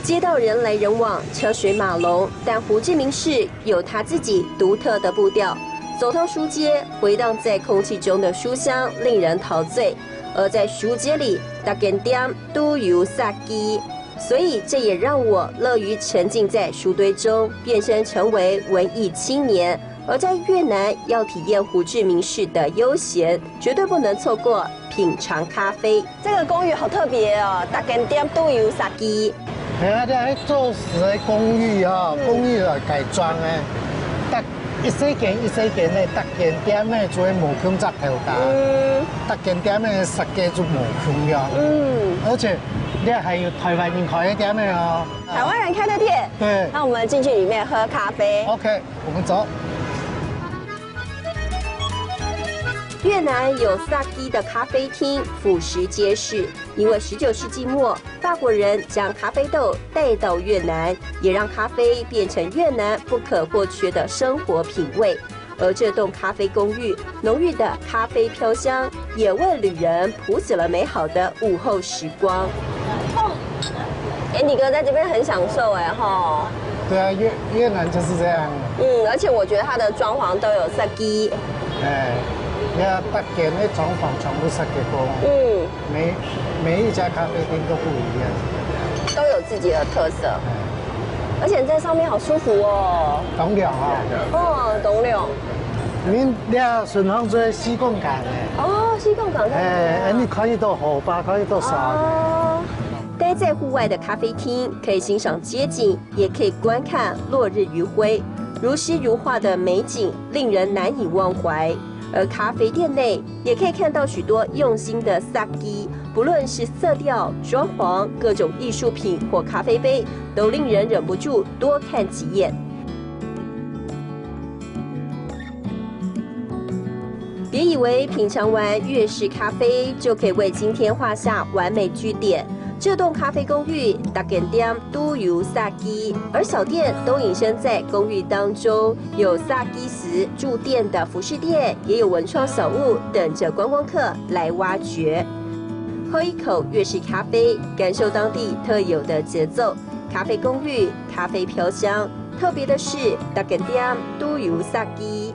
街道人来人往，车水马龙，但胡志明市有他自己独特的步调。走到书街，回荡在空气中的书香令人陶醉。而在书街里，大间店都有萨基，所以这也让我乐于沉浸在书堆中，变身成为文艺青年。而在越南，要体验胡志明市的悠闲，绝对不能错过品尝咖啡。这个公寓好特别哦，大间店都有萨基。係啊，啲喺做時嘅公寓啊，公寓來改裝嘅，得一細間一細間咧，特間店咧做無空集頭家，特間店咧設計做無空嘅，而且你係要台灣人開嘅店嘅哦，台灣人開的店。對，那我們進去裡面喝咖啡。OK，我們走。越南有萨基的咖啡厅俯拾皆是，因为19世纪末法国人将咖啡豆带到越南，也让咖啡变成越南不可或缺的生活品味。而这栋咖啡公寓浓郁的咖啡飘香，也为旅人谱写了美好的午后时光。哦，Andy哥在这边很享受哎哈。對啊，越南就是這樣。而且我覺得它的裝潢都有薩基。你看特間的裝潢全部設計過，每一家咖啡店都不一樣，都有自己的特色。而且在上面好舒服哦。懂了啊。哦，懂了。你啊，順風做西貢港嘅。哦，西貢港。你可以到河壩，可以到沙嘅。待在户外的咖啡厅，可以欣赏街景，也可以观看落日余晖，如诗如画的美景令人难以忘怀。而咖啡店内也可以看到许多用心的萨基，不论是色调、装潢、各种艺术品或咖啡杯，都令人忍不住多看几眼。别以为品尝完粤式咖啡就可以为今天画下完美句点。这栋咖啡公寓大间店都有萨基，而小店都隐身在公寓当中，有萨基时驻店的服饰店，也有文创小物等着观光客来挖掘。喝一口粤式咖啡，感受当地特有的节奏。咖啡公寓，咖啡飘香，特别的是大间店都有萨基。